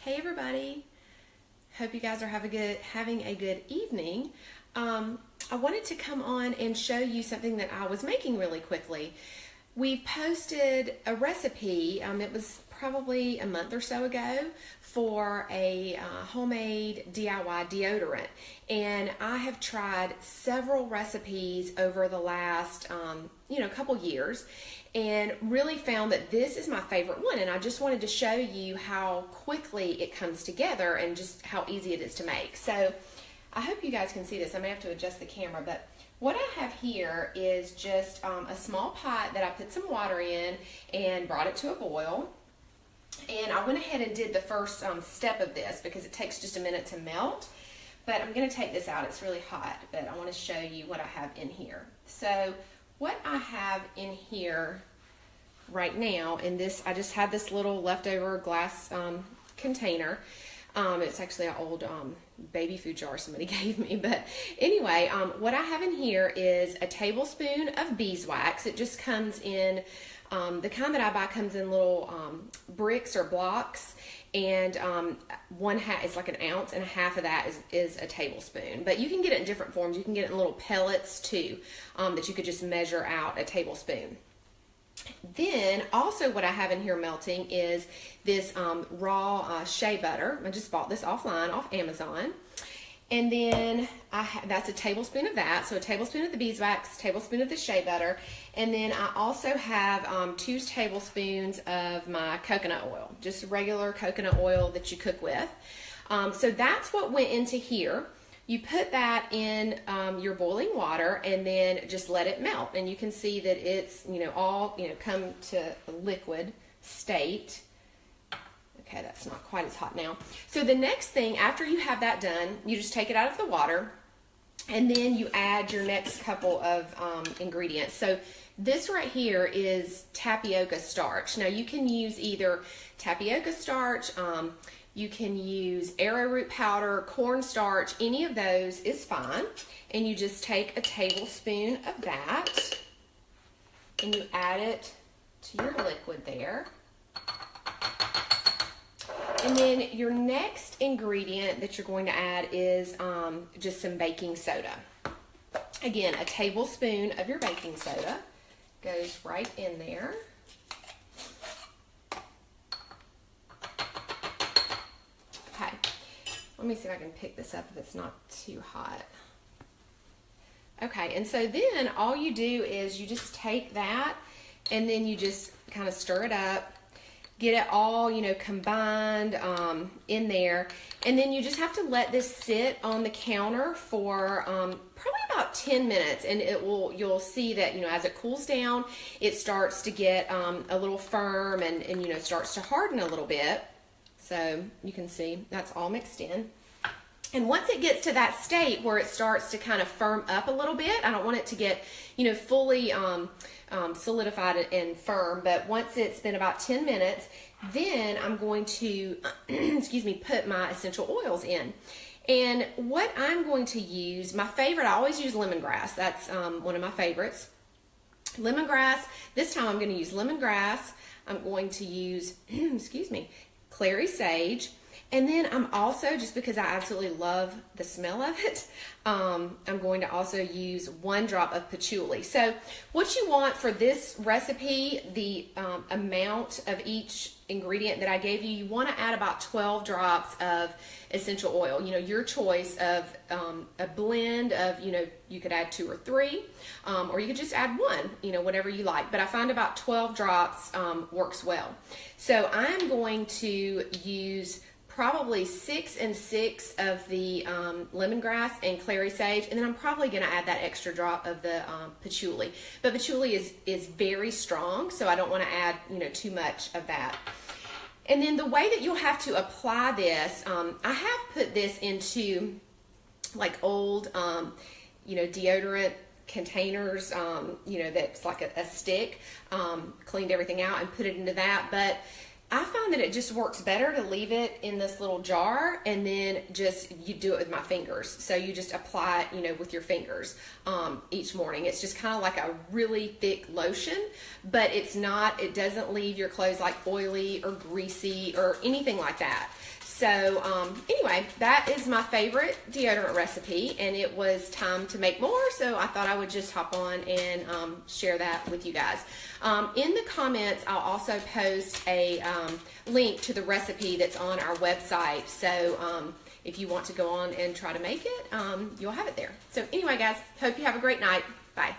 Hey everybody, hope you guys are having a good evening. I wanted to come on and show you something that I was making really quickly. We posted a recipe, it was probably a month or so ago, for a homemade DIY deodorant. And I have tried several recipes over the last couple years and really found that this is my favorite one. And I just wanted to show you how quickly it comes together and just how easy it is to make. So I hope you guys can see this. I may have to adjust the camera, but what I have here is just a small pot that I put some water in and brought it to a boil. And I went ahead and did the first step of this because it takes just a minute to melt. But I'm going to take this out. It's really hot, but I want to show you what I have in here. So what I have in here right now, and this, I just had this little leftover glass container. It's actually an old baby food jar somebody gave me. But anyway, what I have in here is a tablespoon of beeswax. It just comes in, the kind that I buy comes in little bricks or blocks. And it's like an ounce, and half of that is a tablespoon. But you can get it in different forms. You can get it in little pellets too, that you could just measure out a tablespoon. Then also what I have in here melting is this raw shea butter. I just bought this offline off Amazon. And then that's a tablespoon of that. So a tablespoon of the beeswax, tablespoon of the shea butter. And then I also have 2 tablespoons of my coconut oil, just regular coconut oil that you cook with. So that's what went into here. You put that in your boiling water and then just let it melt. And you can see that it's, all, come to a liquid state. Okay, that's not quite as hot now. So the next thing, after you have that done, you just take it out of the water and then you add your next couple of ingredients. So this right here is tapioca starch. Now you can use either tapioca starch, you can use arrowroot powder, cornstarch, any of those is fine. And you just take a tablespoon of that and you add it to your liquid there. And then your next ingredient that you're going to add is just some baking soda. Again, a tablespoon of your baking soda goes right in there. Okay, let me see if I can pick this up if it's not too hot. Okay, and so then all you do is you just take that and then you just kind of stir it up. Get it all, combined in there. And then you just have to let this sit on the counter for probably about 10 minutes. And you'll see that, as it cools down, it starts to get a little firm and starts to harden a little bit. So you can see that's all mixed in. And once it gets to that state where it starts to kind of firm up a little bit, I don't want it to get, fully solidified and firm, but once it's been about 10 minutes, then I'm going to, put my essential oils in. And what I'm going to use, my favorite, I always use lemongrass. That's one of my favorites. Lemongrass, this time I'm going to use lemongrass. I'm going to use, clary sage. And then I'm also, just because I absolutely love the smell of it, I'm going to also use 1 drop of patchouli. So what you want for this recipe, the amount of each ingredient that I gave you, you want to add about 12 drops of essential oil. Your choice of a blend of, you could add 2 or 3, or you could just add 1, whatever you like. But I find about 12 drops works well. So I'm going to use probably 6 and 6 of the lemongrass and clary sage, and then I'm probably going to add that extra drop of the patchouli. But patchouli is very strong, so I don't want to add too much of that. And then the way that you'll have to apply this, I have put this into like old deodorant containers, that's like a stick, cleaned everything out and put it into that. But I find that it just works better to leave it in this little jar and then you do it with my fingers. So you just apply it, with your fingers each morning. It's just kind of like a really thick lotion, but it doesn't leave your clothes like oily or greasy or anything like that. So anyway, that is my favorite deodorant recipe, and it was time to make more, so I thought I would just hop on and share that with you guys. In the comments, I'll also post a link to the recipe that's on our website, so if you want to go on and try to make it, you'll have it there. So anyway, guys, hope you have a great night. Bye.